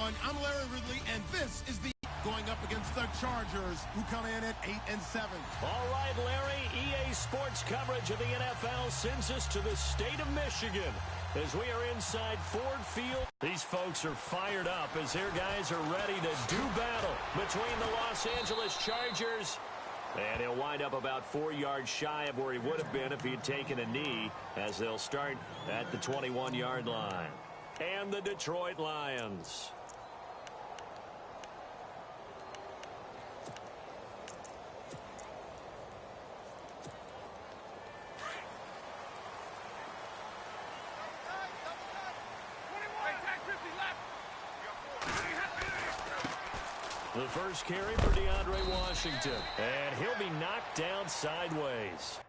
everyone. I'm Larry Ridley, and this is the going up against the Chargers, who come in at 8-7. All right, Larry, EA Sports coverage of the NFL sends us to the state of Michigan as we are inside Ford Field. These folks are fired up as their guys are ready to do battle between the Los Angeles Chargers. And he'll wind up about 4 yards shy of where he would have been if he had taken a knee, as they'll start at the 21-yard line. And the Detroit Lions. The first carry for DeAndre Washington, and he'll be knocked down sideways.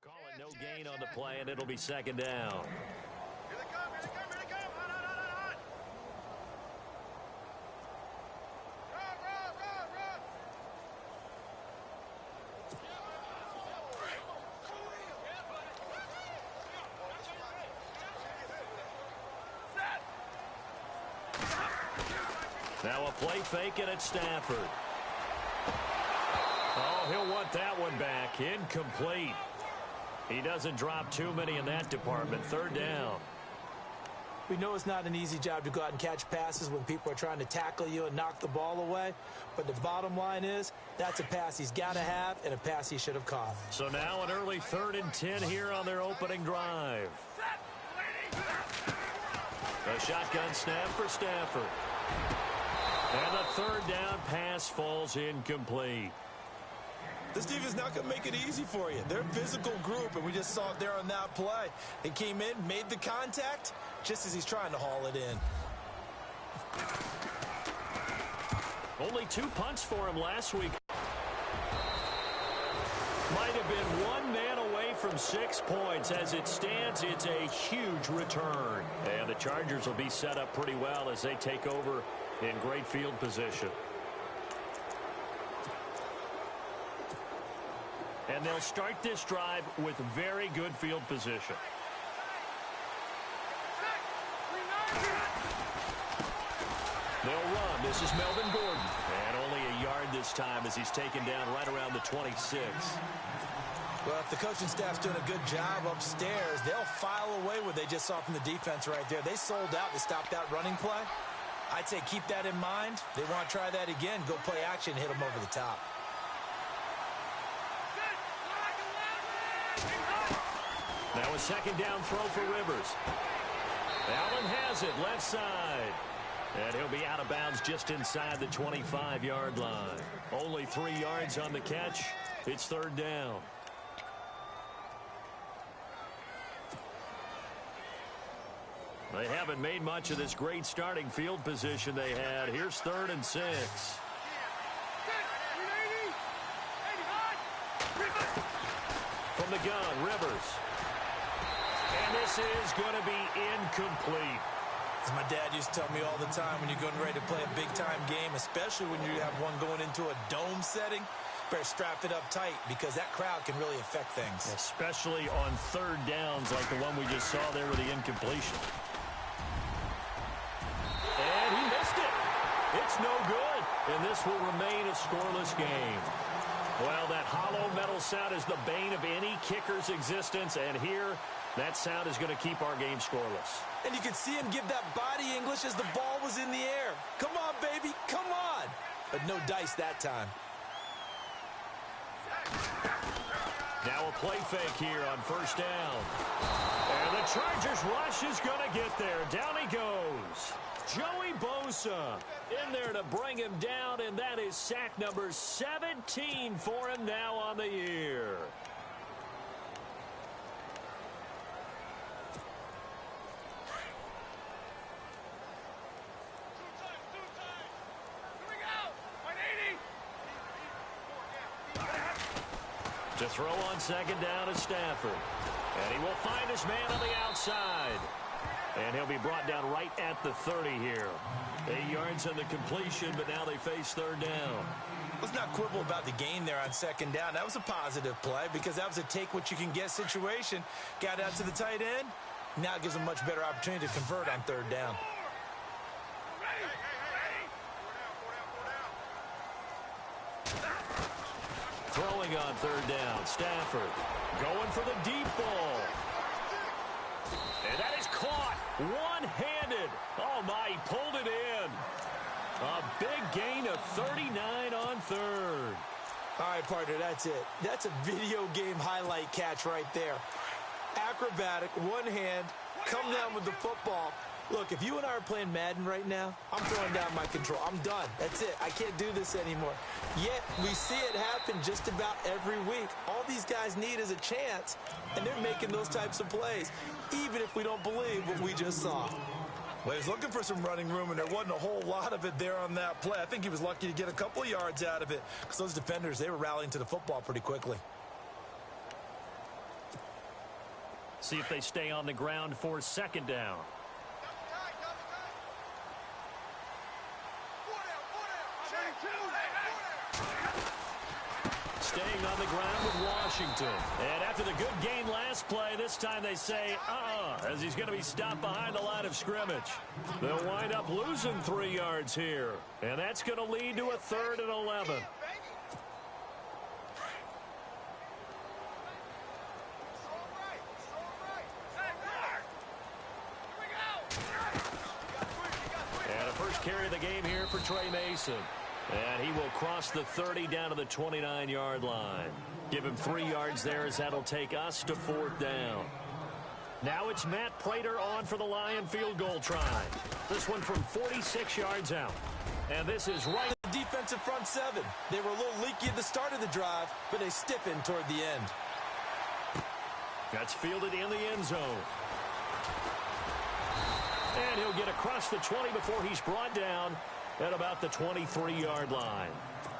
Calling no gain on the play, and it'll be second down. Here they come, here they come, here they come. On. Run. Now a play fake, and it's Stafford. Oh, he'll want that one back. Incomplete. He doesn't drop too many in that department. Third down. We know it's not an easy job to go out and catch passes when people are trying to tackle you and knock the ball away. But the bottom line is, that's a pass he's got to have and a pass he should have caught. So now an early 3rd and 10 here on their opening drive. A shotgun snap for Stafford. And the third down pass falls incomplete. This defense is not going to make it easy for you. They're a physical group, and we just saw it there on that play. They came in, made the contact, just as he's trying to haul it in. Only 2 punts for him last week. Might have been 1 man away from 6 points. As it stands, it's a huge return. And the Chargers will be set up pretty well as they take over in great field position. And they'll start this drive with very good field position. They'll run. This is Melvin Gordon. And only a yard this time as he's taken down right around the 26. Well, if the coaching staff's doing a good job upstairs, they'll file away what they just saw from the defense right there. They sold out to stop that running play. I'd say keep that in mind. They want to try that again. Go play action, hit them over the top. Now a second down throw for Rivers. Allen has it left side. And he'll be out of bounds just inside the 25-yard line. Only 3 yards on the catch. It's third down. They haven't made much of this great starting field position they had. Here's 3rd and 6. From the gun, Rivers. And this is going to be incomplete. As my dad used to tell me all the time, when you're getting ready to play a big-time game, especially when you have one going into a dome setting, better strap it up tight because that crowd can really affect things. Especially on 3rd downs like the one we just saw there with the incompletion. And he missed it. It's no good. And this will remain a scoreless game. Well, that hollow metal sound is the bane of any kicker's existence. And here, that sound is going to keep our game scoreless. And you could see him give that body English as the ball was in the air. Come on, baby, come on. But no dice that time. Now a play fake here on 1st down. And the Chargers rush is going to get there. Down he goes. Joey Bosa in there to bring him down, and that is sack number 17 for him now on the year. Here we go. 180. To throw on second down is Stafford. And he will find his man on the outside. And he'll be brought down right at the 30 here. 8 yards on the completion, but now they face third down. Let's not quibble about the gain there on second down. That was a positive play because that was a take-what-you-can-get situation. Got out to the tight end. Now it gives them a much better opportunity to convert on third down. Throwing on third down, Stafford going for the deep ball. And that is caught one-handed. Oh, my, he pulled it in. A big gain of 39 on third. All right, partner, that's it. That's a video game highlight catch right there. Acrobatic, one hand, come down with the football. Look, if you and I are playing Madden right now, I'm throwing down my control. I'm done. That's it. I can't do this anymore. Yet, we see it happen just about every week. All these guys need is a chance, and they're making those types of plays, even if we don't believe what we just saw. Well, he was looking for some running room, and there wasn't a whole lot of it there on that play. I think he was lucky to get a couple of yards out of it because those defenders, they were rallying to the football pretty quickly. See if they stay on the ground for second down. Staying on the ground with Washington. And after the good gain last play, this time they say, as he's going to be stopped behind the line of scrimmage. They'll wind up losing 3 yards here. And that's going to lead to a 3rd and 11. And a first carry of the game here for Trey Mason. And he will cross the 30 down to the 29-yard line. Give him 3 yards there as that'll take us to 4th down. Now it's Matt Prater on for the Lion field goal try. This one from 46 yards out. And this is right. The defensive front 7. They were a little leaky at the start of the drive, but they stiffened toward the end. That's fielded in the end zone. And he'll get across the 20 before he's brought down at about the 23-yard line.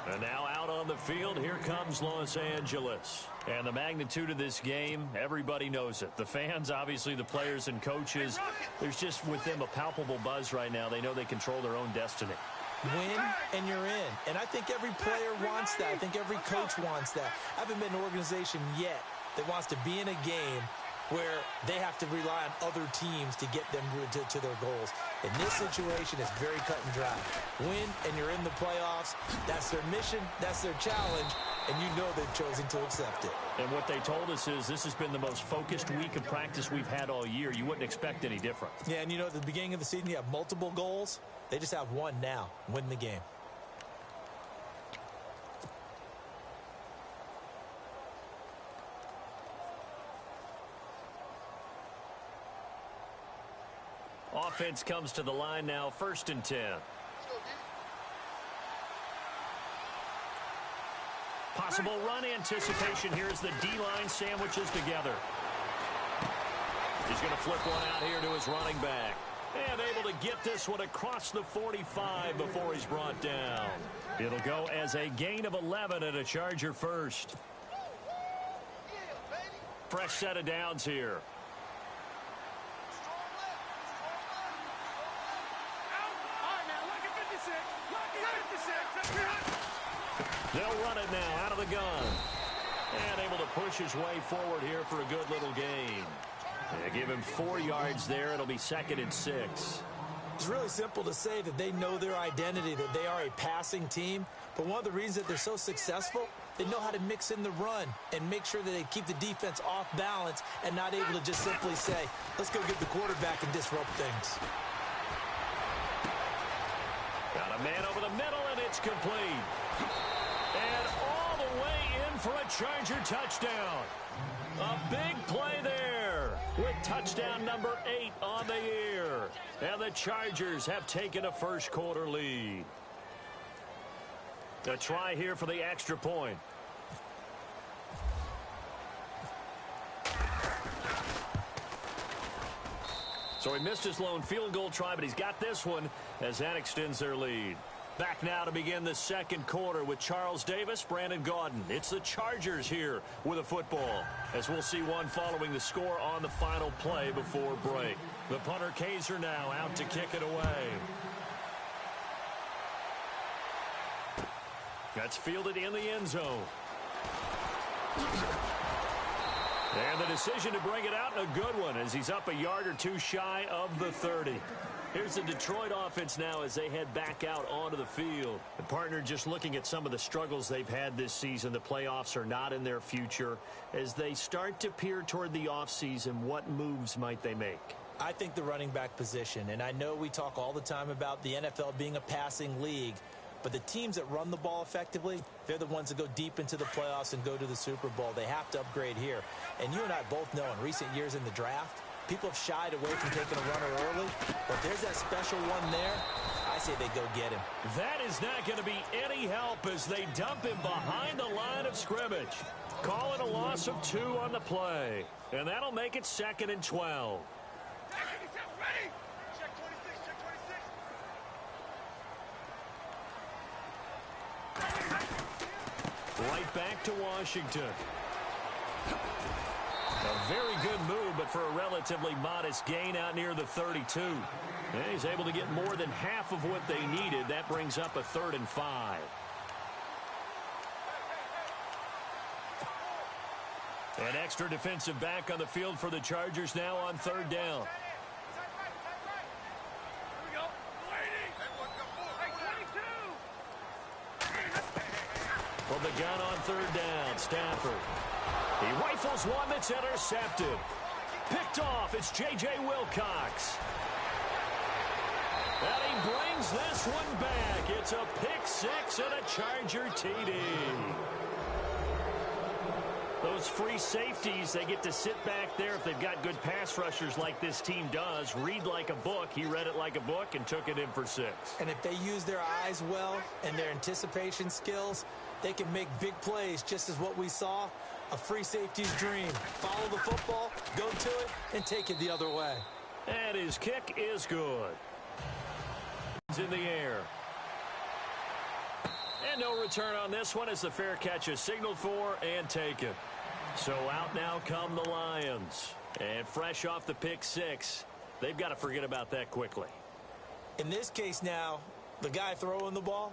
And now out on the field, here comes Los Angeles. And the magnitude of this game, everybody knows it. The fans, obviously the players and coaches, there's just with them a palpable buzz right now. They know they control their own destiny. Win, and you're in. And I think every player wants that. I think every coach wants that. I haven't been in an organization yet that wants to be in a game where they have to rely on other teams to get them to their goals. In this situation, it's very cut and dry. Win, and you're in the playoffs. That's their mission. That's their challenge. And you know they've chosen to accept it. And what they told us is this has been the most focused week of practice we've had all year. You wouldn't expect any different. Yeah, and you know, at the beginning of the season, you have multiple goals. They just have one now. Win the game. Offense comes to the line now, 1st and 10. Possible run anticipation here as the D-line sandwiches together. He's going to flip one out here to his running back. And able to get this one across the 45 before he's brought down. It'll go as a gain of 11 and a Charger first. Fresh set of downs here. They'll run it now out of the gun. And able to push his way forward here for a good little gain. They give him 4 yards there. It'll be 2nd and 6. It's really simple to say that they know their identity, that they are a passing team. But one of the reasons that they're so successful, they know how to mix in the run and make sure that they keep the defense off balance and not able to just simply say, let's go get the quarterback and disrupt things. Got a man over the middle, and it's complete. And all the way in for a Charger touchdown. A big play there with touchdown number 8 on the year. And the Chargers have taken a first-quarter lead. A try here for the extra point. So he missed his lone field goal try, but he's got this one as that extends their lead. Back now to begin the second quarter with Charles Davis, Brandon Gaudin. It's the Chargers here with a football, as we'll see one following the score on the final play before break. The punter Kaiser now out to kick it away. That's fielded in the end zone. And the decision to bring it out, a good one, as he's up a yard or two shy of the 30. Here's the Detroit offense now as they head back out onto the field. The partner, just looking at some of the struggles they've had this season, the playoffs are not in their future. As they start to peer toward the offseason, what moves might they make? I think the running back position, and I know we talk all the time about the NFL being a passing league, but the teams that run the ball effectively, they're the ones that go deep into the playoffs and go to the Super Bowl. They have to upgrade here. And you and I both know in recent years in the draft, people have shied away from taking a runner early, but there's that special one there. I say they go get him. That is not going to be any help as they dump him behind the line of scrimmage. Calling a loss of 2 on the play, and that'll make it 2nd and 12. Ready? Check 26, check 26. Right back to Washington. A very good move, but for a relatively modest gain out near the 32. And he's able to get more than half of what they needed. That brings up a 3rd and 5. An extra defensive back on the field for the Chargers now on 3rd down. From the gun on 3rd down, Stafford. He rifles one that's intercepted. Picked off, it's J.J. Wilcox. And he brings this one back. It's a pick 6 and a Charger TD. Those free safeties, they get to sit back there if they've got good pass rushers like this team does. Read like a book. He read it like a book and took it in for 6. And if they use their eyes well and their anticipation skills, they can make big plays, just as what we saw. A free safety's dream. Follow the football, go to it, and take it the other way. And his kick is good. It's in the air. And no return on this one as the fair catch is signaled for and taken. So out now come the Lions. And fresh off the pick 6, they've got to forget about that quickly. In this case now, the guy throwing the ball,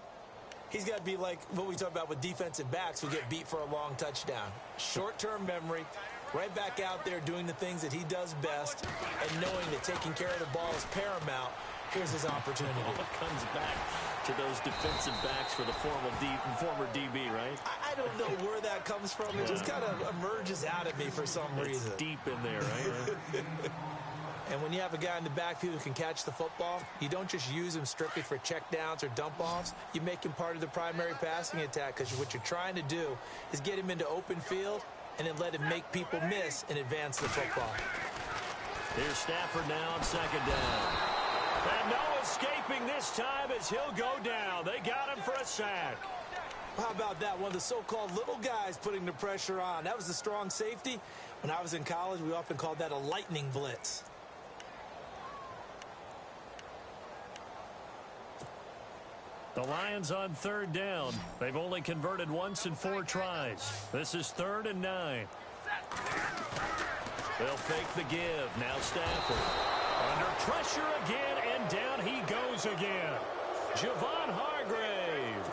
he's got to be like what we talk about with defensive backs who get beat for a long touchdown. Short-term memory, right back out there doing the things that he does best, and knowing that taking care of the ball is paramount. Here's his opportunity. It comes back to those defensive backs for the former DB, right? I don't know where that comes from. It just kind of emerges out of me for some reason. It's deep in there, right? And when you have a guy in the backfield who can catch the football, you don't just use him strictly for checkdowns or dump-offs. You make him part of the primary passing attack, because what you're trying to do is get him into open field and then let him make people miss and advance the football. Here's Stafford now on 2nd down. And no escaping this time as he'll go down. They got him for a sack. How about that? One of the so-called little guys putting the pressure on. That was the strong safety. When I was in college, we often called that a lightning blitz. The Lions on 3rd down. They've only converted once in 4 tries. This is 3rd and 9. They'll fake the give. Now Stafford. Under pressure again, and down he goes again. Javon Hargrave.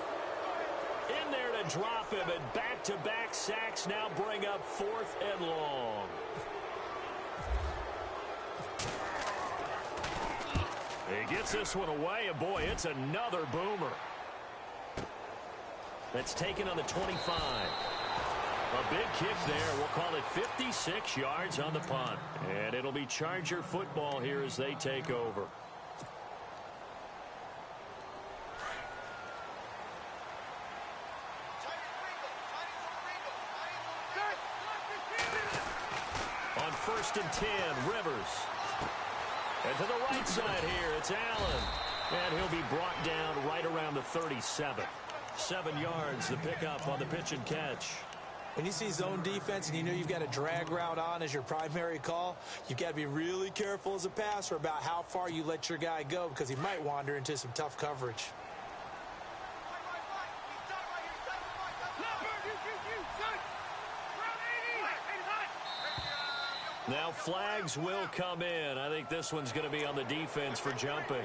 In there to drop him, and back-to-back sacks now bring up 4th and long. He gets this one away, and boy, it's another boomer. That's taken on the 25. A big kick there. We'll call it 56 yards on the punt. And it'll be Charger football here as they take over. On 1st and 10, Rivers. And to the right side here, it's Allen. And he'll be brought down right around the 37. 7 yards, the pickup on the pitch and catch. When you see zone defense and you know you've got a drag route on as your primary call, you've got to be really careful as a passer about how far you let your guy go, because he might wander into some tough coverage. Now flags will come in. I think this one's going to be on the defense for jumping.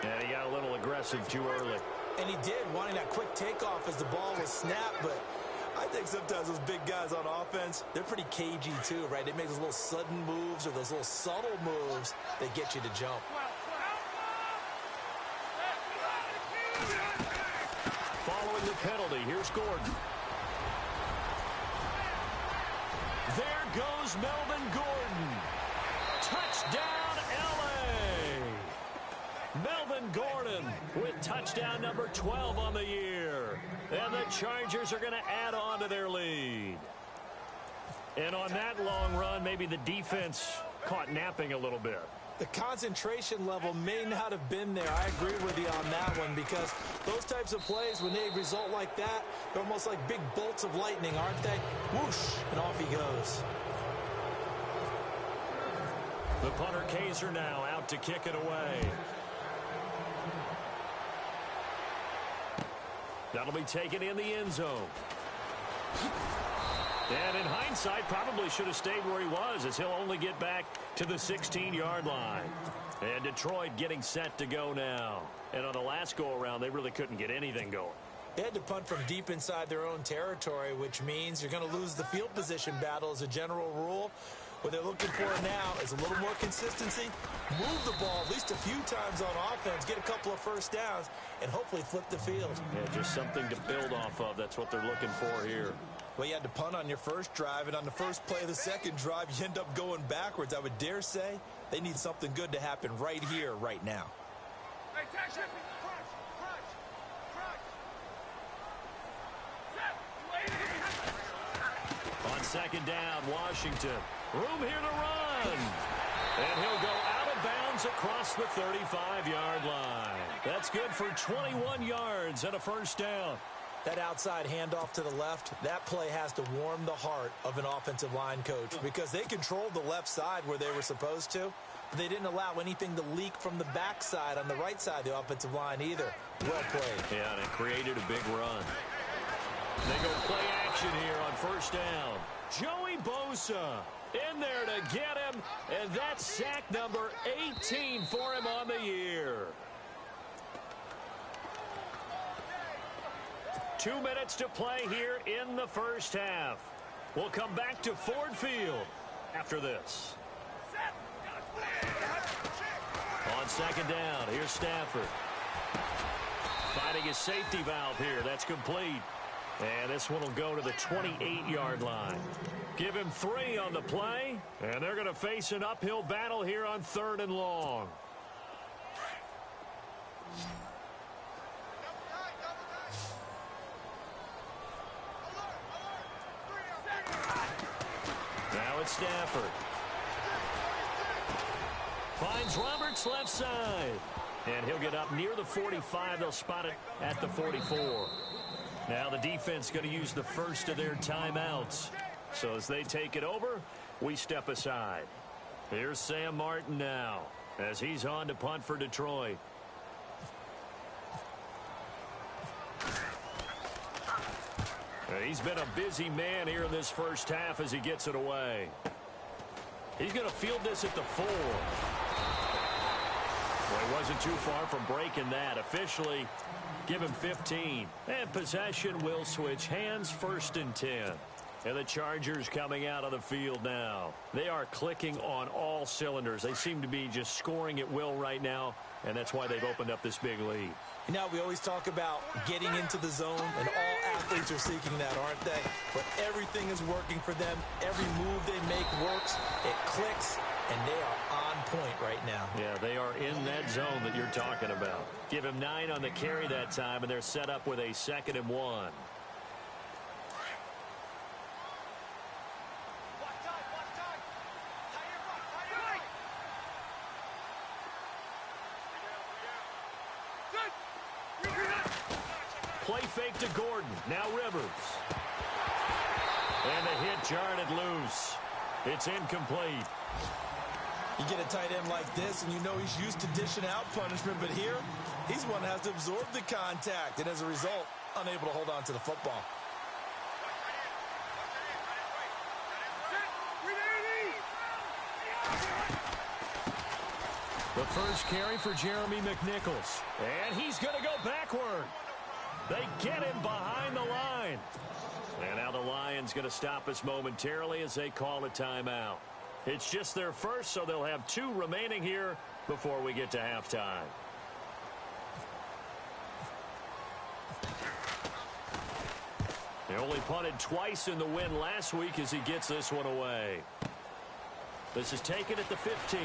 And he got a little aggressive too early. And he did, wanting that quick takeoff as the ball was snapped. But I think sometimes those big guys on offense, they're pretty cagey too, right? They make those little sudden moves or those little subtle moves that get you to jump. Following the penalty, here's Gordon. There goes Melvin Gordon. Touchdown, L.A. Melvin Gordon with touchdown number 12 on the year. And the Chargers are going to add on to their lead. And on that long run, maybe the defense caught napping a little bit. The concentration level may not have been there. I agree with you on that one, because those types of plays, when they result like that, they're almost like big bolts of lightning, aren't they? Whoosh, and off he goes. The punter Kaiser now out to kick it away. That'll be taken in the end zone. And in hindsight, probably should have stayed where he was, as he'll only get back to the 16-yard line. And Detroit getting set to go now. And on the last go-around, they really couldn't get anything going. They had to punt from deep inside their own territory, which means you're going to lose the field position battle as a general rule. What they're looking for now is a little more consistency, move the ball at least a few times on offense, get a couple of first downs, and hopefully flip the field. Yeah, just something to build off of. That's what they're looking for here. Well, you had to punt on your first drive, and on the first play of the second drive, you end up going backwards. I would dare say they need something good to happen right here, right now. Hey, tag shipping. Crunch. Set. On second down, Washington. Room here to run. And he'll go out of bounds across the 35-yard line. That's good for 21 yards and a first down. That outside handoff to the left, that play has to warm the heart of an offensive line coach, because they controlled the left side where they were supposed to, but they didn't allow anything to leak from the backside on the right side of the offensive line either. Well played. Yeah, and it created a big run. They go play action here on first down. Joey Bosa in there to get him, and that's sack number 18 for him on the year. 2 minutes to play here in the first half. We'll come back to Ford Field after this. On second down, here's Stafford. Finding his safety valve here. That's complete. And this one will go to the 28-yard line. Give him 3 on the play, and they're going to face an uphill battle here on 3rd and long. Now it's Stafford. Finds Roberts left side. And he'll get up near the 45. They'll spot it at the 44. Now the defense going to use the first of their timeouts. So as they take it over, we step aside. Here's Sam Martin now as he's on to punt for Detroit. He's been a busy man here in this first half as he gets it away. He's going to field this at the 4. Well, he wasn't too far from breaking that. Officially, give him 15. And possession will switch hands, 1st and 10. And the Chargers coming out of the field now. They are clicking on all cylinders. They seem to be just scoring at will right now, and that's why they've opened up this big lead. You know, we always talk about getting into the zone, and all athletes are seeking that, aren't they? But everything is working for them. Every move they make works. It clicks, and they are on point right now. Yeah, they are in that zone that you're talking about. Give him 9 on the carry that time, and they're set up with a 2nd and 1. Play fake to Gordon. Now Rivers. And the hit jarred it loose. It's incomplete. You get a tight end like this, and you know he's used to dishing out punishment, but here, he's one that has to absorb the contact, and as a result, unable to hold on to the football. The first carry for Jeremy McNichols. And he's going to go backward. They get him behind the line. And now the Lions going to stop us momentarily as they call a timeout. It's just their first, so they'll have 2 remaining here before we get to halftime. They only punted twice in the win last week as he gets this one away. This is taken at the 15.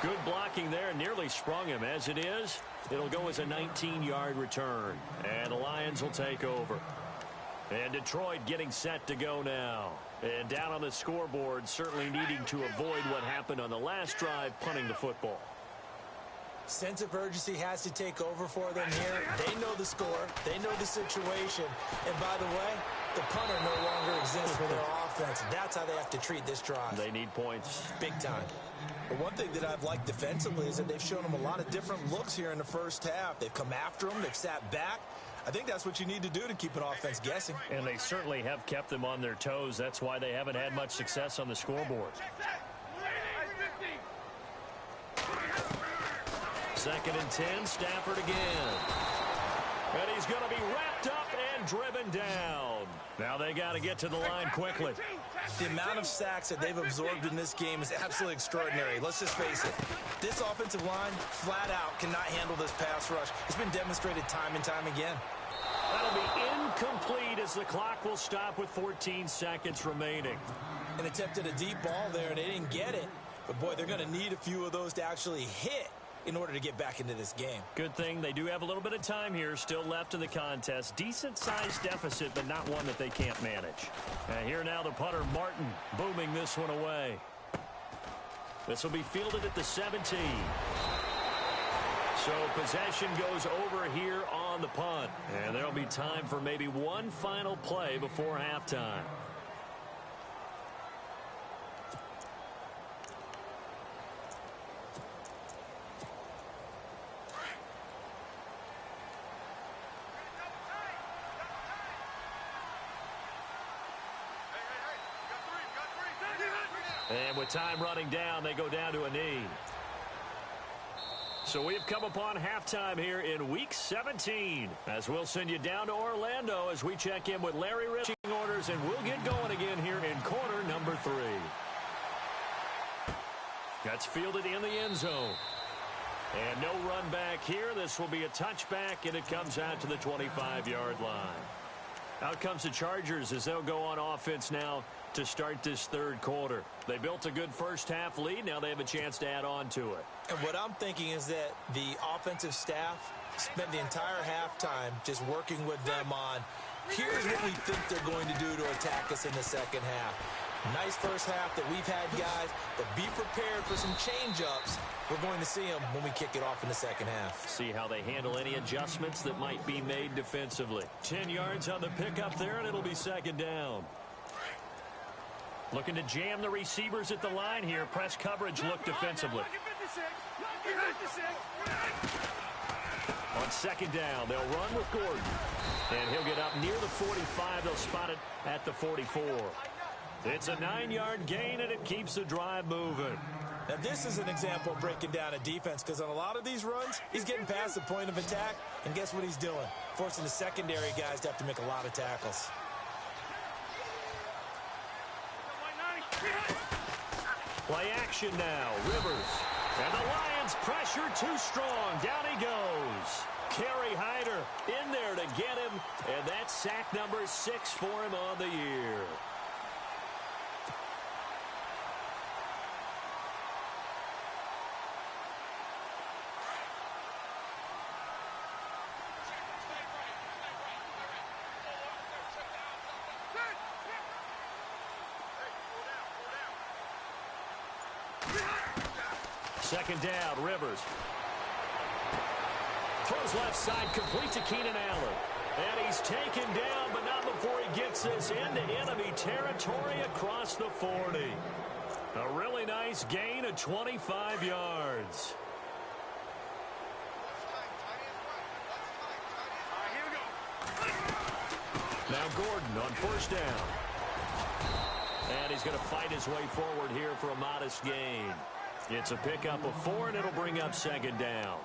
Good blocking there, nearly sprung him. As it is, it'll go as a 19-yard return. And the Lions will take over. And Detroit getting set to go now. And down on the scoreboard, certainly needing to avoid what happened on the last drive, punting the football. Sense of urgency has to take over for them here. They know the score. They know the situation. And by the way, the punter no longer exists for their offense. That's how they have to treat this drive. They need points. Big time. But one thing that I've liked defensively is that they've shown them a lot of different looks here in the first half. They've come after them. They've sat back. I think that's what you need to do to keep an offense guessing. And they certainly have kept them on their toes. That's why they haven't had much success on the scoreboard. 2nd and 10, Stafford again. And he's going to be wrapped up and driven down. Now they got to get to the line quickly. The amount of sacks that they've absorbed in this game is absolutely extraordinary. Let's just face it. This offensive line, flat out, cannot handle this pass rush. It's been demonstrated time and time again. That'll be incomplete as the clock will stop with 14 seconds remaining. An attempt at a deep ball there, and they didn't get it. But, boy, they're going to need a few of those to actually hit in order to get back into this game. Good thing they do have a little bit of time here still left in the contest. Decent-sized deficit, but not one that they can't manage. And here now the punter, Martin, booming this one away. This will be fielded at the 17. So possession goes over here on the punt. And there'll be time for maybe one final play before halftime. And with time running down, they go down to a knee. So we've come upon halftime here in Week 17. As we'll send you down to Orlando as we check in with Larry Rich orders, and we'll get going again here in quarter number 3. That's fielded in the end zone. And no run back here. This will be a touchback, and it comes out to the 25-yard line. Out comes the Chargers as they'll go on offense now to start this third quarter. They built a good first-half lead. Now they have a chance to add on to it. And what I'm thinking is that the offensive staff spent the entire halftime just working with them on, here's what we think they're going to do to attack us in the second half. Nice first half that we've had, guys, but be prepared for some change-ups. We're going to see them when we kick it off in the second half. See how they handle any adjustments that might be made defensively. 10 yards on the pickup there, and it'll be second down. Looking to jam the receivers at the line here. Press coverage look defensively. On second down, they'll run with Gordon. And he'll get up near the 45. They'll spot it at the 44. It's a 9-yard gain, and it keeps the drive moving. Now, this is an example of breaking down a defense, because on a lot of these runs, he's getting past the point of attack, and guess what he's doing? Forcing the secondary guys to have to make a lot of tackles. Play action now. Rivers. And the Lions pressure too strong. Down he goes. Kerry Hyder in there to get him. And that's sack number 6 for him on the year. Second down, Rivers. Throws left side, complete to Keenan Allen. And he's taken down, but not before he gets this into enemy territory across the 40. A really nice gain of 25 yards. Now Gordon on first down. And he's going to fight his way forward here for a modest this game. It's a pickup of 4, and it'll bring up second down.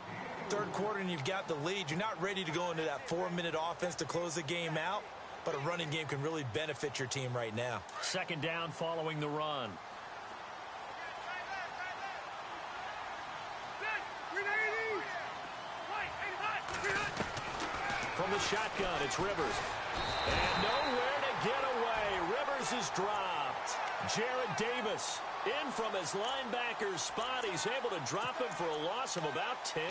Third quarter, and you've got the lead. You're not ready to go into that 4-minute offense to close the game out, but a running game can really benefit your team right now. Second down following the run. From the shotgun, it's Rivers. And nowhere to get away. Rivers is dropped. Jared Davis in from his linebacker's spot. He's able to drop him for a loss of about 10.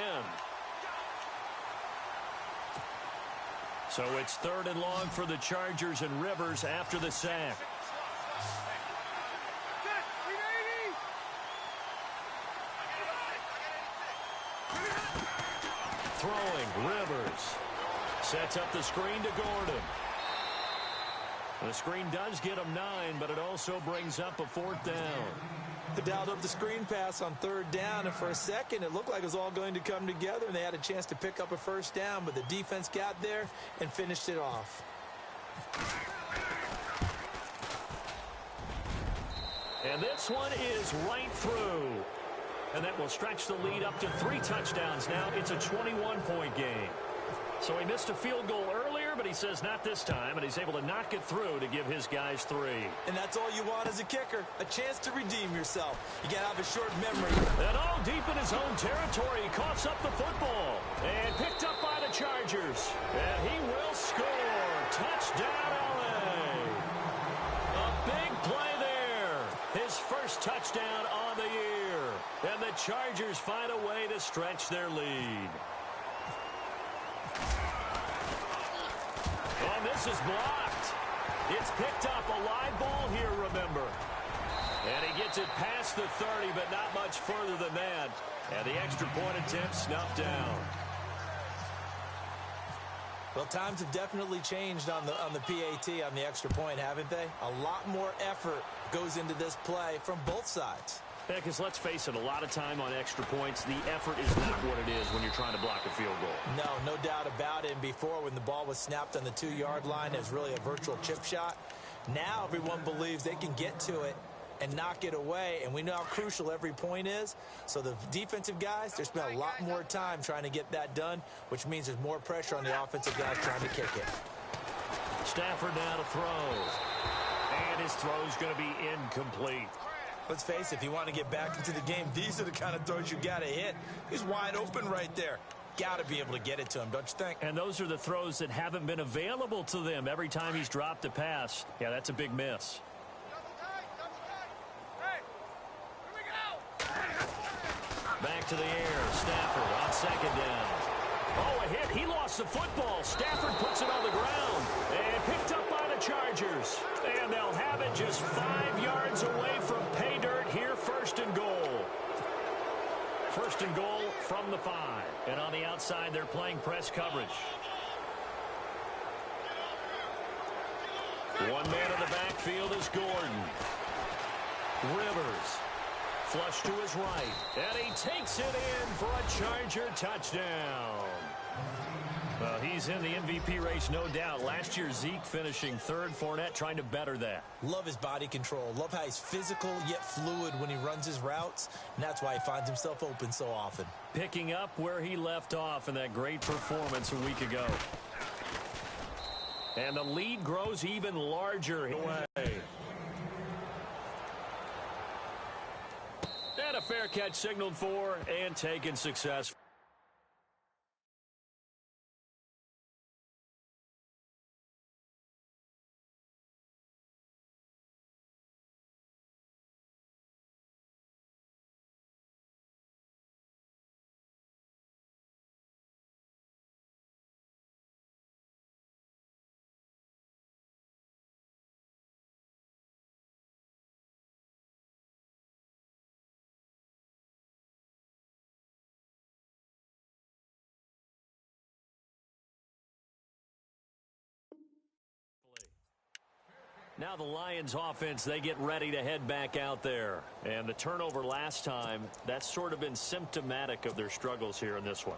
So it's 3rd and long for the Chargers, and Rivers after the sack. Throwing, Rivers. Sets up the screen to Gordon. The screen does get him 9, but it also brings up a 4th down. They dialed up the screen pass on 3rd down, and for a second, it looked like it was all going to come together, and they had a chance to pick up a 1st down, but the defense got there and finished it off. And this one is right through. And that will stretch the lead up to 3 touchdowns now. It's a 21-point game. So he missed a field goal earlier, but he says not this time, and he's able to knock it through to give his guys 3. And that's all you want as a kicker, a chance to redeem yourself. You got to have a short memory. And all deep in his own territory, he coughs up the football. And picked up by the Chargers. And he will score. Touchdown, LA. A big play there. His first touchdown on the year. And the Chargers find a way to stretch their lead. And this is blocked. It's picked up, a live ball here, remember. And he gets it past the 30, but not much further than that. And the extra point attempt snuffed down. Well, times have definitely changed on the PAT, on the extra point, haven't they? A lot more effort goes into this play from both sides. Yeah, because let's face it, a lot of time on extra points, the effort is not what it is when you're trying to block a field goal. No doubt about it. And before, when the ball was snapped on the 2-yard line, it was really a virtual chip shot. Now everyone believes they can get to it and knock it away, and we know how crucial every point is. So the defensive guys, they spent a lot more time trying to get that done, which means there's more pressure on the offensive guys trying to kick it. Stafford now to throw. And his throw's going to be incomplete. Let's face it, if you want to get back into the game, these are the kind of throws you got to hit. He's wide open right there. Got to be able to get it to him, don't you think? And those are the throws that haven't been available to them every time he's dropped a pass. Yeah, that's a big miss. Back to the air. Stafford on 2nd down. Oh, a hit. He lost the football. Stafford puts it on the ground. And picked up by the Chargers. And they'll have it just 5 yards away from pay dirt here. 1st and goal. 1st and goal from the 5. And on the outside, they're playing press coverage. One man in the backfield is Gordon. Rivers. Flush to his right. And he takes it in for a Charger touchdown. Well, he's in the MVP race, no doubt. Last year, Zeke finishing 3rd. Fournette trying to better that. Love his body control. Love how he's physical yet fluid when he runs his routes. And that's why he finds himself open so often. Picking up where he left off in that great performance a week ago. And the lead grows even larger. Away. And a fair catch signaled for and taken successfully. Now the Lions offense, they get ready to head back out there. And the turnover last time, that's sort of been symptomatic of their struggles here in this one.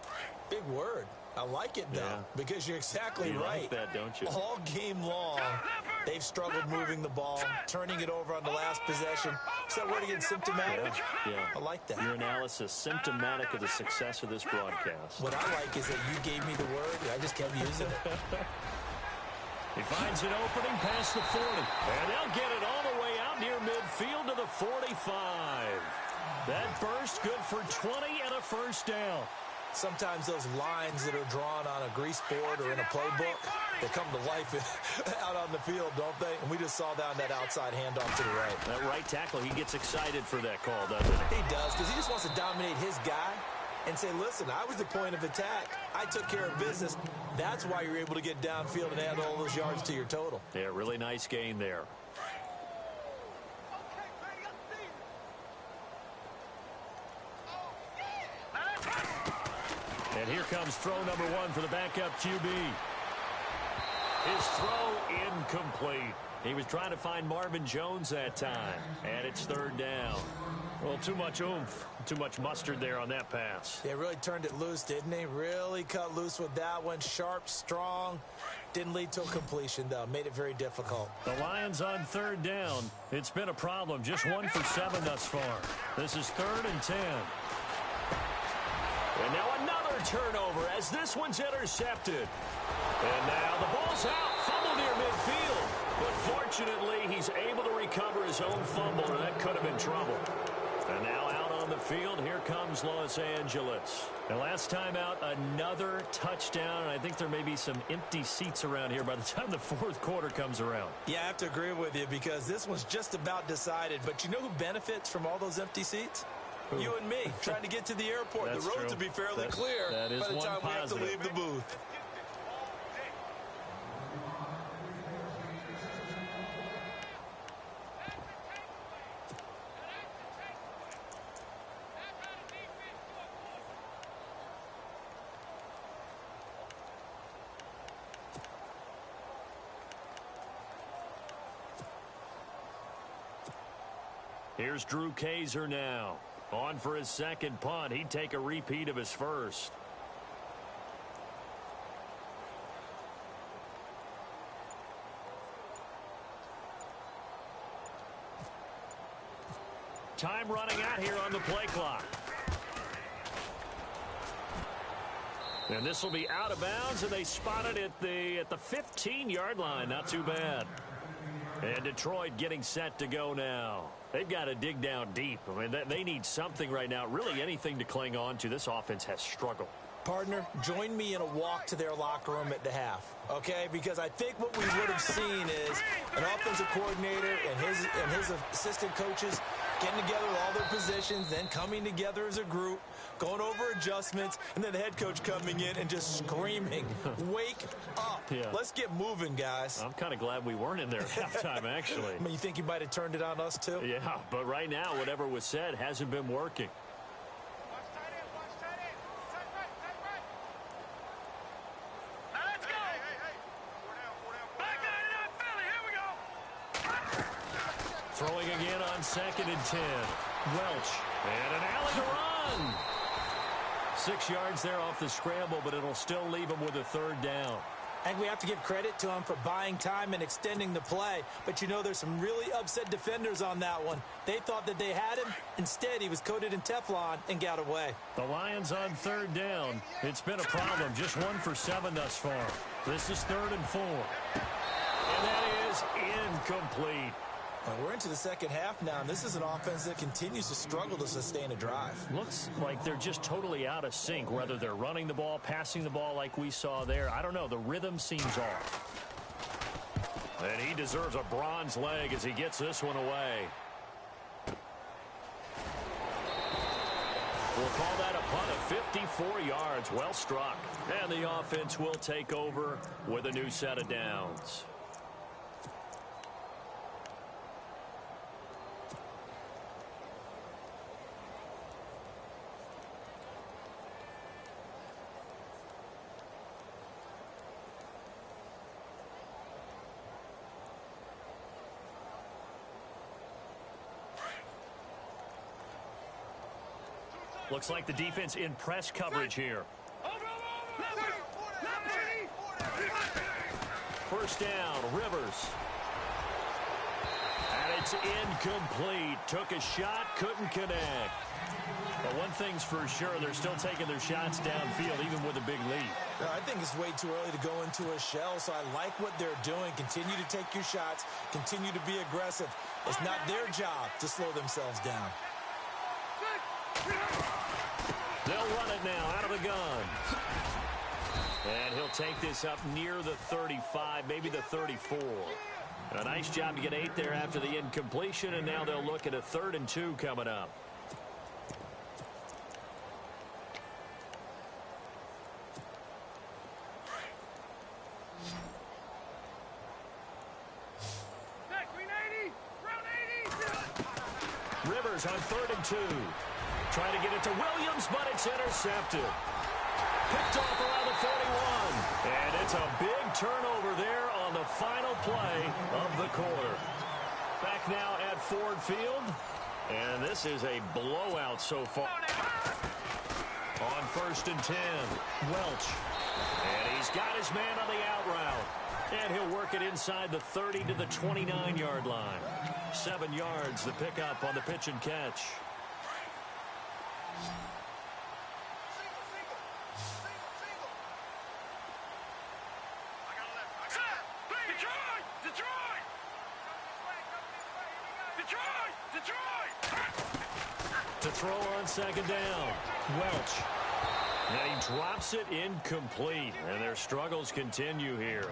Big word. I like it, though, because you're exactly you right. Like that, don't you? All game long, they've struggled moving the ball, turning it over on the last possession. Is that word again, symptomatic? Yeah. I like that. Your analysis, symptomatic of the success of this broadcast. What I like is that you gave me the word, and I just kept using it. He finds an opening past the 40. And they'll get it all the way out near midfield to the 45. That burst good for 20 and a first down. Sometimes those lines that are drawn on a grease board or in a playbook, they come to life out on the field, don't they? And we just saw that on that outside handoff to the right. That right tackle, he gets excited for that call, doesn't he? He does, because he just wants to dominate his guy and say, listen, I was the point of attack. I took care of business. That's why you're able to get downfield and add all those yards to your total. Yeah, really nice gain there. And here comes throw number one for the backup QB. His throw incomplete. He was trying to find Marvin Jones that time. And it's third down. Well, too much oomph, too much mustard there on that pass. They really turned it loose, didn't he? Really cut loose with that one. Sharp, strong. Didn't lead to a completion, though. Made it very difficult. The Lions on third down. It's been a problem. Just 1 for 7 thus far. This is 3rd and 10. And now another turnover as this one's intercepted. And now the ball's out. Fumble near midfield. But fortunately, he's able to recover his own fumble, and that could have been trouble. And now out on the field, here comes Los Angeles. And last time out, another touchdown. And I think there may be some empty seats around here by the time the fourth quarter comes around. Yeah, I have to agree with you because this one's just about decided. But you know who benefits from all those empty seats? Who? You and me, trying to get to the airport. That's the roads true. will be fairly clear that is by the time one we have to leave the booth. Here's Drew Kaiser now. On for his second punt. He'd take a repeat of his first. Time running out here on the play clock. And this will be out of bounds, and they spot it at the 15-yard line. Not too bad. And Detroit getting set to go now. They've got to dig down deep. I mean, they need something right now, really anything to cling on to. This offense has struggled. Partner, join me in a walk to their locker room at the half, okay? Because I think what we would have seen is an offensive coordinator and his assistant coaches getting together with all their positions, then coming together as a group, going over adjustments, and then the head coach coming in and just screaming, wake up. Yeah. Let's get moving, guys. I'm kind of glad we weren't in there at halftime, actually. I mean, you think you might have turned it on us, too? Yeah, but right now, whatever was said hasn't been working. Throwing again on 2nd and 10. Welch. And an alley to run. 6 yards there off the scramble, but it'll still leave him with a third down. And we have to give credit to him for buying time and extending the play. But, you know, there's some really upset defenders on that one. They thought that they had him. Instead, he was coated in Teflon and got away. The Lions on third down. It's been a problem. Just 1 for 7 thus far. This is 3rd and 4. And that is incomplete. Well, we're into the second half now, and this is an offense that continues to struggle to sustain a drive. Looks like they're just totally out of sync, whether they're running the ball, passing the ball like we saw there. I don't know. The rhythm seems off. And he deserves a bronze leg as he gets this one away. We'll call that a punt of 54 yards. Well struck. And the offense will take over with a new set of downs. Looks like the defense in press coverage here. First down, Rivers. And it's incomplete. Took a shot, couldn't connect. But one thing's for sure, they're still taking their shots downfield, even with a big lead. I think it's way too early to go into a shell, so I like what they're doing. Continue to take your shots. Continue to be aggressive. It's not their job to slow themselves down. They'll run it now out of the gun. And he'll take this up near the 35, maybe the 34. A nice job to get 8 there after the incompletion, and now they'll look at a 3rd and 2 coming up. Rivers on 3rd and 2. Trying to get it to Williams, but it's intercepted. Picked off around the 41. And it's a big turnover there on the final play of the quarter. Back now at Ford Field. And this is a blowout so far. On 1st and 10, Welch. And he's got his man on the out route. And he'll work it inside the 30 to the 29-yard line. 7 yards, the pickup on the pitch and catch. To throw on 2nd down, Welch. And he drops it incomplete. And their struggles continue here.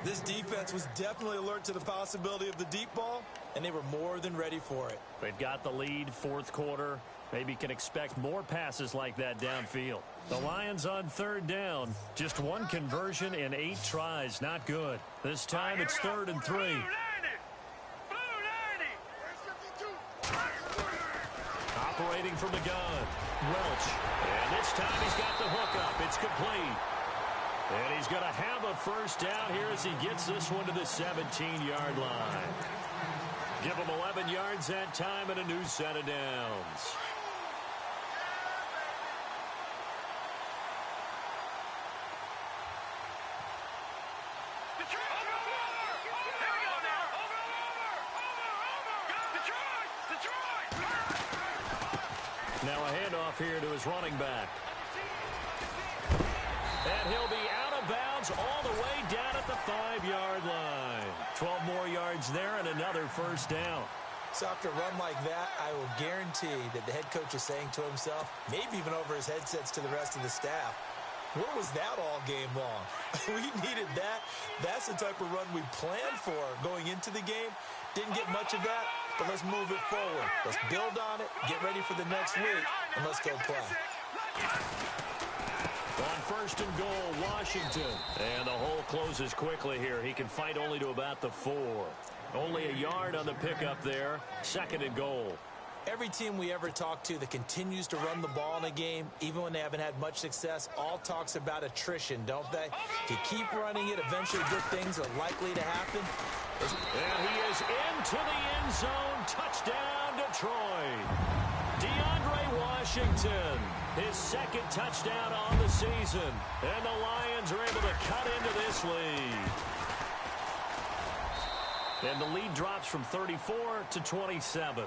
This defense was definitely alert to the possibility of the deep ball, and they were more than ready for it. They've got the lead, 4th quarter. Maybe can expect more passes like that downfield. The Lions on 3rd down. Just 1 conversion in 8 tries. Not good. This time it's 3rd and 3. Operating from the gun, Welch. And this time he's got the hook up. It's complete. And he's going to have a 1st down here as he gets this one to the 17-yard line. Give him 11 yards that time and a new set of downs. Now a handoff here to his running back. And he'll be out of bounds all the way down at the 5-yard line. 12 more yards there and another 1st down. So after a run like that, I will guarantee that the head coach is saying to himself, maybe even over his headsets to the rest of the staff, where was that all game long? We needed that. That's the type of run we planned for going into the game. Didn't get much of that, but let's move it forward. Let's build on it, get ready for the next week, and let's go play. On 1st and goal, Washington. And the hole closes quickly here. He can fight only to about the 4. Only a yard on the pickup there. 2nd and goal. Every team we ever talk to that continues to run the ball in a game, even when they haven't had much success, all talks about attrition, don't they? If you keep running it, eventually good things are likely to happen. And he is into the end zone. Touchdown, Detroit. DeAndre Washington, his 2nd touchdown on the season. And the Lions are able to cut into this lead. And the lead drops from 34 to 27.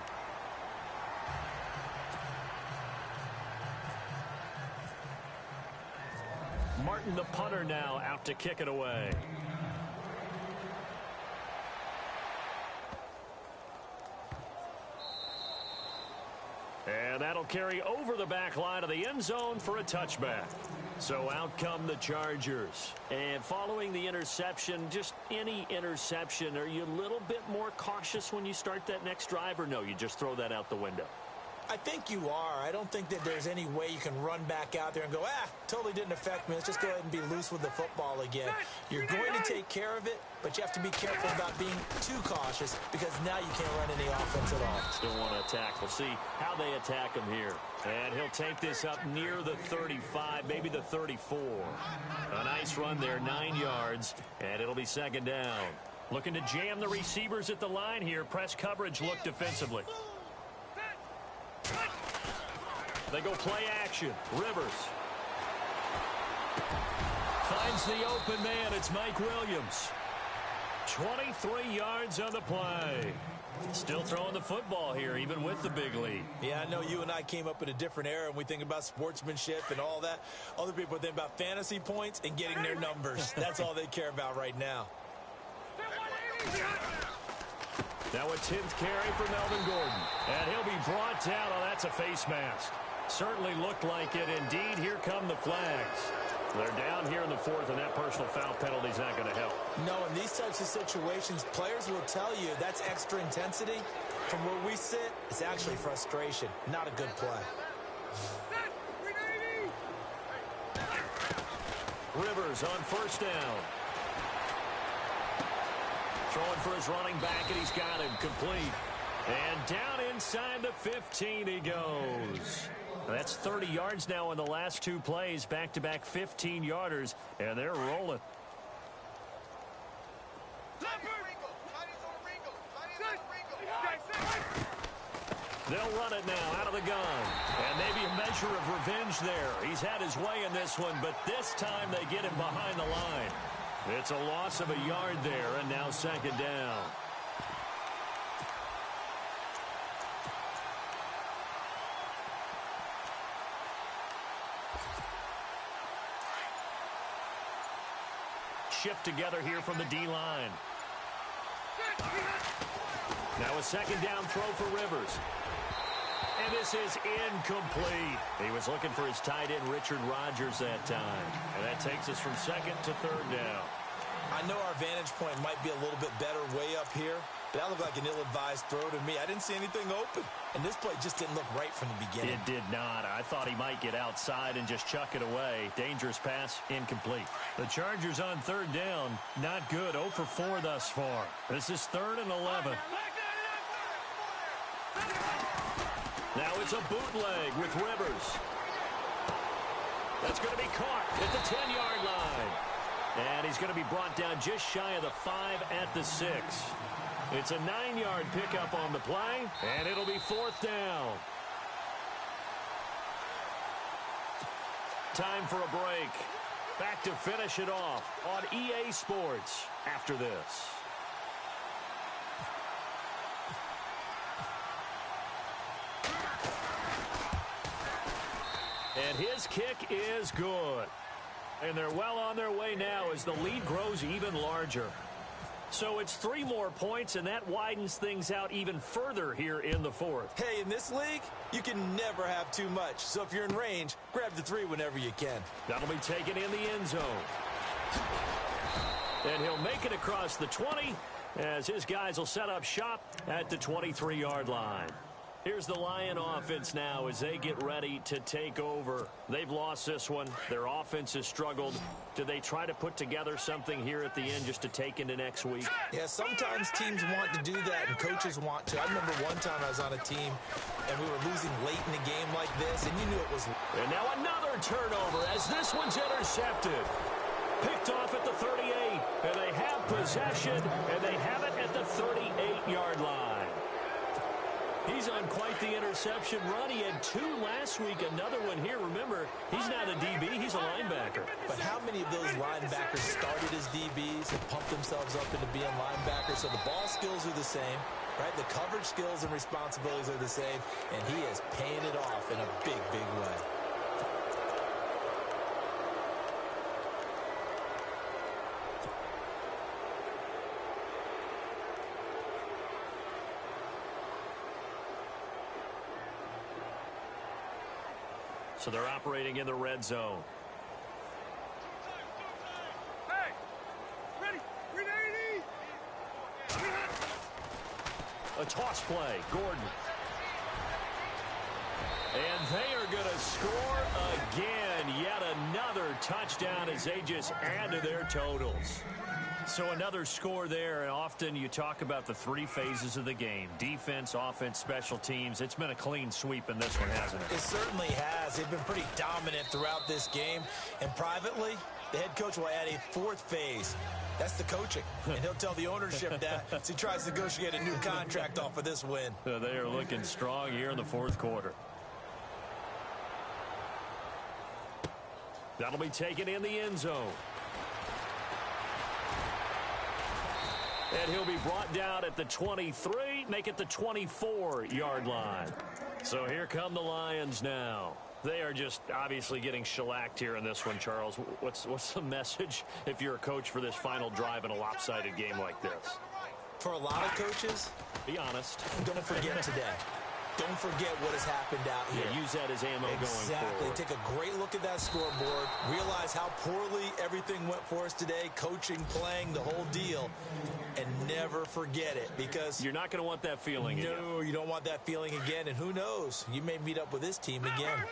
Martin, the punter, now out to kick it away. And that'll carry over the back line of the end zone for a touchback. So out come the Chargers. And following the interception, just any interception, are you a little bit more cautious when you start that next drive, or no, you just throw that out the window? I think you are. I don't think that there's any way you can run back out there and go, totally didn't affect me. Let's just go ahead and be loose with the football again. You're going to take care of it, but you have to be careful about being too cautious because now you can't run any offense at all. Still want to attack. We'll see how they attack him here. And he'll take this up near the 35, maybe the 34. A nice run there, 9 yards, and it'll be 2nd down. Looking to jam the receivers at the line here. Press coverage look defensively. They go play action. Rivers finds the open man. It's Mike Williams. 23 yards on the play. Still throwing the football here, even with the big lead. Yeah, I know you and I came up in a different era, and we think about sportsmanship and all that. Other people think about fantasy points and getting their numbers. That's all they care about right now. Now a 10th carry for Melvin Gordon. And he'll be brought down. Oh, that's a face mask. Certainly looked like it. Indeed, here come the flags. They're down here in the fourth, and that personal foul penalty is not going to help. No, in these types of situations, players will tell you that's extra intensity. From where we sit, it's actually frustration. Not a good play. Rivers on first down. Throwing for his running back, and he's got him complete. And down inside the 15 he goes. That's 30 yards now in the last two plays, back-to-back 15-yarders, and they're rolling. They'll run it now out of the gun. And maybe a measure of revenge there. He's had his way in this one, but this time they get him behind the line. It's a loss of a yard there, and now second down. Shift together here from the D-line. Now a second down throw for Rivers. And this is incomplete. He was looking for his tight end, Richard Rodgers, that time. And that takes us from second to third down. I know our vantage point might be a little bit better way up here, but that looked like an ill-advised throw to me. I didn't see anything open, and this play just didn't look right from the beginning. It did not. I thought he might get outside and just chuck it away. Dangerous pass, incomplete. The Chargers on third down, not good. 0 for 4 thus far. This is 3rd and 11. Now it's a bootleg with Rivers. That's going to be caught at the 10-yard line. And he's going to be brought down just shy of the 5 at the 6. It's a 9-yard pickup on the play, and it'll be 4th down. Time for a break. Back to finish it off on EA Sports after this. And his kick is good. And they're well on their way now as the lead grows even larger. So it's 3 more points, and that widens things out even further here in the fourth. Hey, in this league, you can never have too much. So if you're in range, grab the 3 whenever you can. That'll be taken in the end zone. And he'll make it across the 20 as his guys will set up shop at the 23-yard line. Here's the Lion offense now as they get ready to take over. They've lost this one. Their offense has struggled. Do they try to put together something here at the end just to take into next week? Yeah, sometimes teams want to do that and coaches want to. I remember one time I was on a team and we were losing late in the game like this, and you knew it was. And now another turnover as this one's intercepted. Picked off at the 38, and they have possession, and they have it at the 38-yard line. He's on quite the interception run. He had 2 last week, another one here. Remember, he's not a DB, he's a linebacker. But how many of those linebackers started as DBs and pumped themselves up into being linebackers? So the ball skills are the same, right? The coverage skills and responsibilities are the same, and he is paying it off in a big, big way. So they're operating in the red zone. Hey! Ready! 380! A toss play. Gordon. And they are going to score again. Yet another touchdown as they just add to their totals. So another score there, and often you talk about the 3 phases of the game. Defense, offense, special teams. It's been a clean sweep in this one, hasn't it? It certainly has. They've been pretty dominant throughout this game. And privately, the head coach will add a 4th phase. That's the coaching. And he'll tell the ownership that as he tries to negotiate a new contract off of this win. They are looking strong here in the 4th quarter. That'll be taken in the end zone. And he'll be brought down at the 23, make it the 24-yard line. So here come the Lions now. They are just obviously getting shellacked here in this one, Charles. What's the message if you're a coach for this final drive in a lopsided game like this? For a lot of coaches, be honest. Don't forget today. Don't forget what has happened out here. Yeah, use that as ammo going Exactly. forward. Take a great look at that scoreboard. Realize how poorly everything went for us today. Coaching, playing, the whole deal. And never forget it, because you're not going to want that feeling again. No, you don't want that feeling again. And who knows? You may meet up with this team again.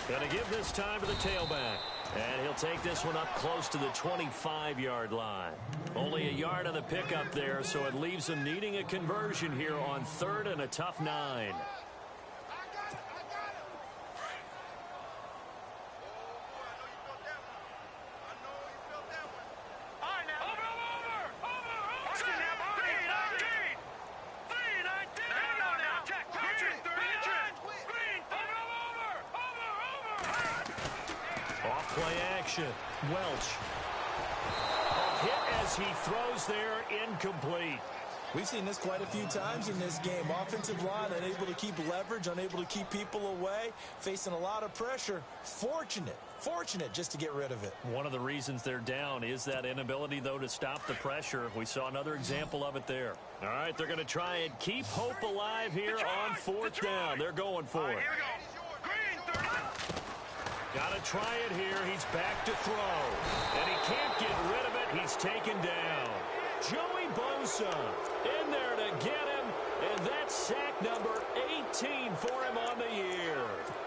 Going to give this time to the tailback. And he'll take this one up close to the 25-yard line. Only a yard on the pickup there, so it leaves him needing a conversion here on 3rd and a tough 9. Welch. Hit as he throws there, incomplete. We've seen this quite a few times in this game. Offensive line unable to keep leverage, unable to keep people away, facing a lot of pressure. Fortunate just to get rid of it. One of the reasons they're down is that inability, though, to stop the pressure. We saw another example of it there. All right, they're going to try and keep hope alive here on 4th down. They're going for it. Got to try it here. He's back to throw. And he can't get rid of it. He's taken down. Joey Bosa in there to get him. And that's sack number 18 for him on the year.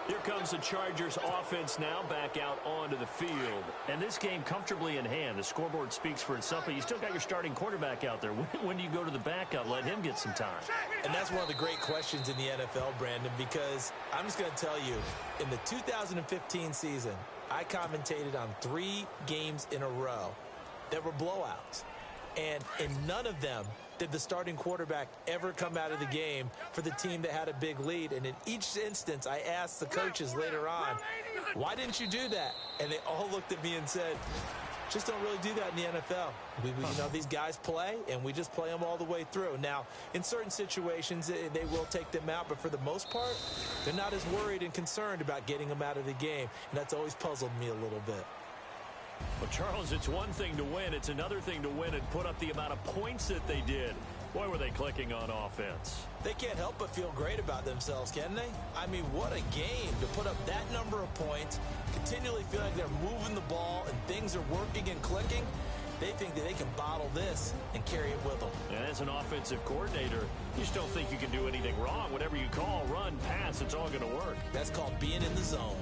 Here comes the Chargers offense now back out onto the field. And this game comfortably in hand. The scoreboard speaks for itself, but you still got your starting quarterback out there. When do you go to the backup? Let him get some time. And that's one of the great questions in the NFL, Brandon, because I'm just going to tell you, in the 2015 season, I commentated on 3 games in a row that were blowouts. And in none of them did the starting quarterback ever come out of the game for the team that had a big lead. And in each instance, I asked the coaches later on, why didn't you do that? And they all looked at me and said, just don't really do that in the NFL. You know, these guys play, and we just play them all the way through. Now, in certain situations, they will take them out, but for the most part, they're not as worried and concerned about getting them out of the game. And that's always puzzled me a little bit. Well, Charles, it's one thing to win. It's another thing to win and put up the amount of points that they did. Boy, were they clicking on offense. They can't help but feel great about themselves, can they? I mean, what a game to put up that number of points, continually feeling like they're moving the ball and things are working and clicking. They think that they can bottle this and carry it with them. And as an offensive coordinator, you just don't think you can do anything wrong. Whatever you call, run, pass, it's all going to work. That's called being in the zone.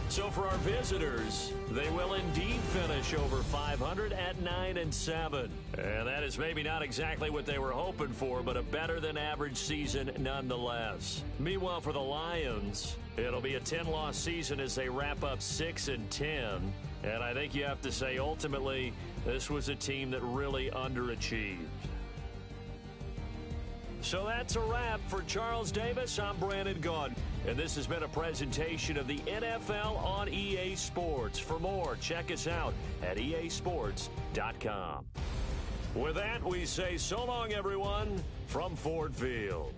So for our visitors, they will indeed finish over 500 at 9-7. And that is maybe not exactly what they were hoping for, but a better than average season nonetheless. Meanwhile, for the Lions, it'll be a 10-loss season as they wrap up 6-10. And I think you have to say, ultimately, this was a team that really underachieved. So that's a wrap for Charles Davis. I'm Brandon Gaudin. And this has been a presentation of the NFL on EA Sports. For more, check us out at easports.com. With that, we say so long, everyone, from Ford Field.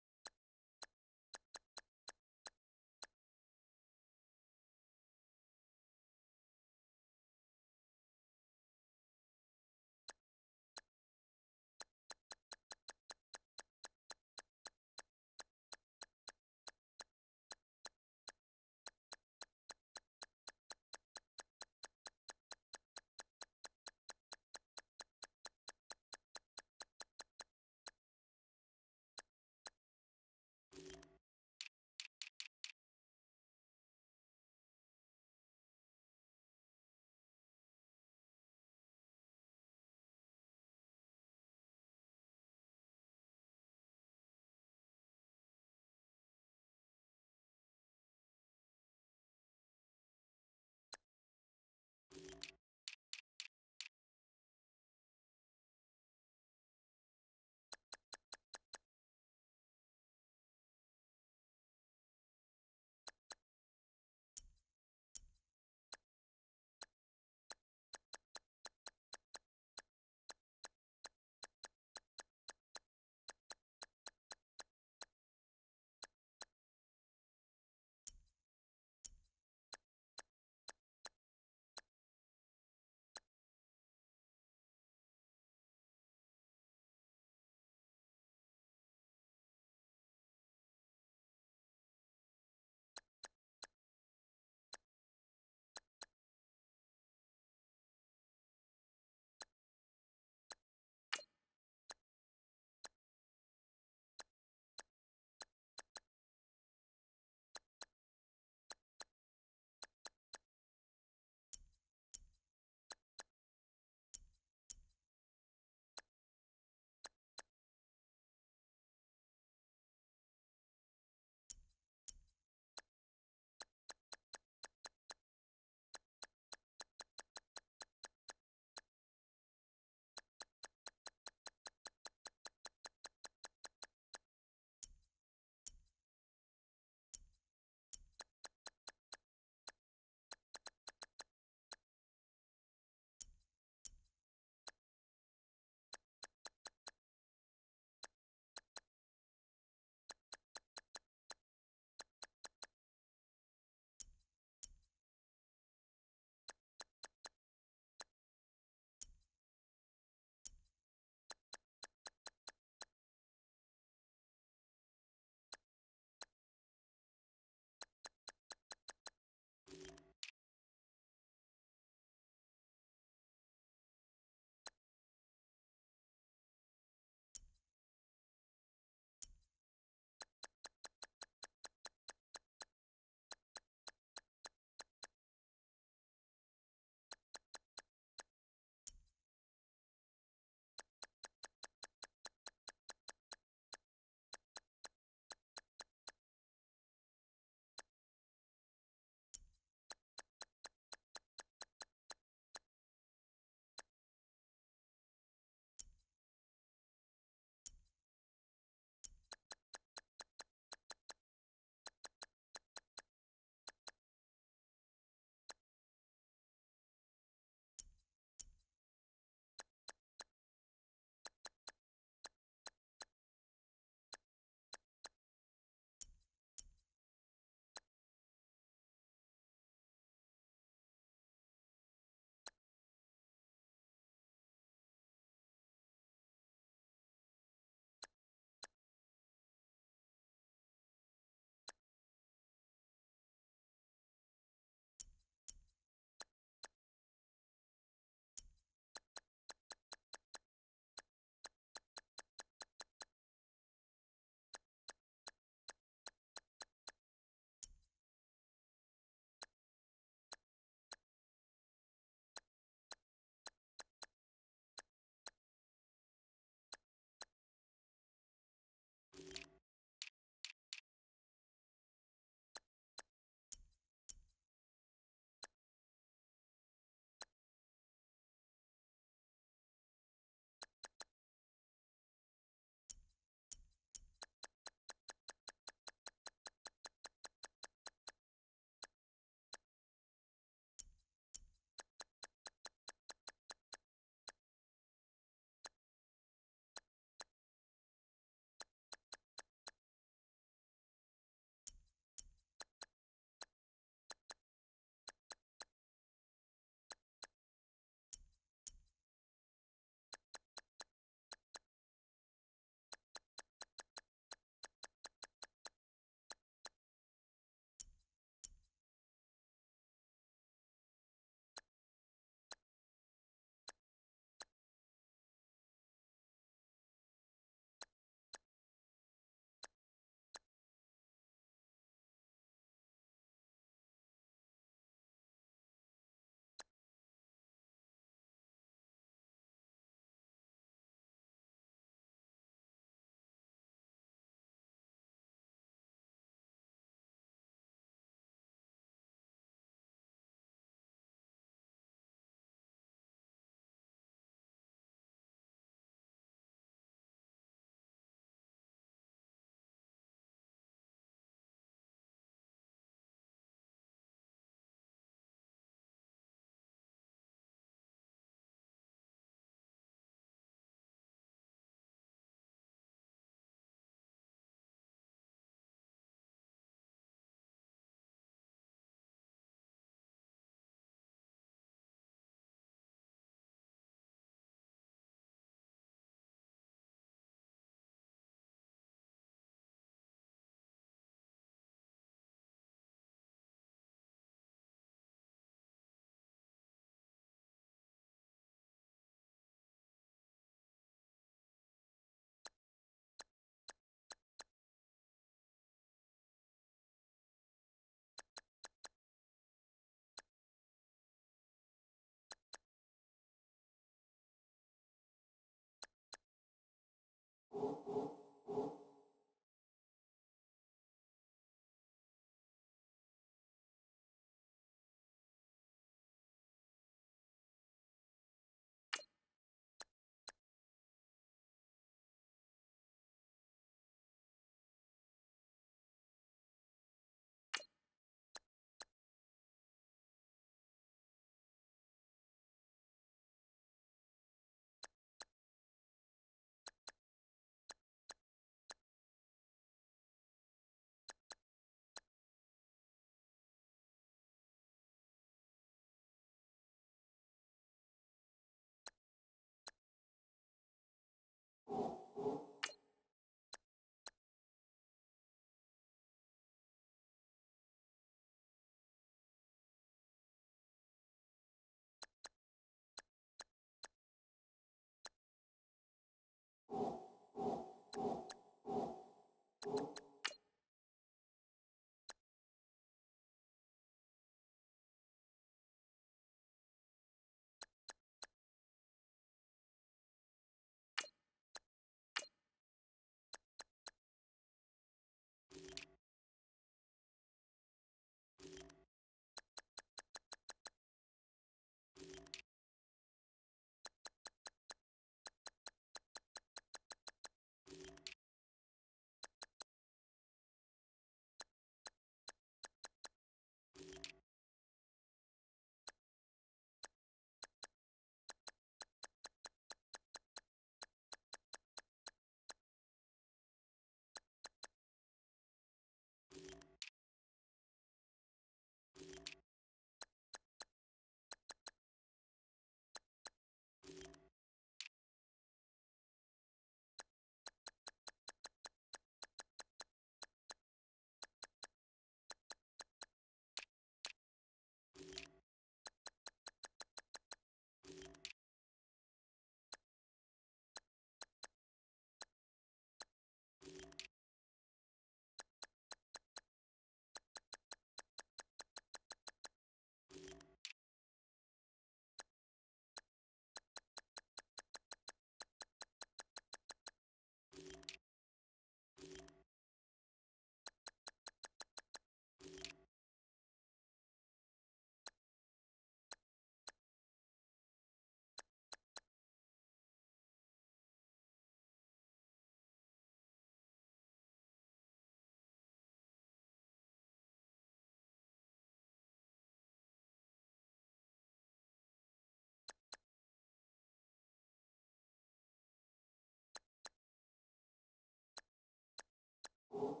you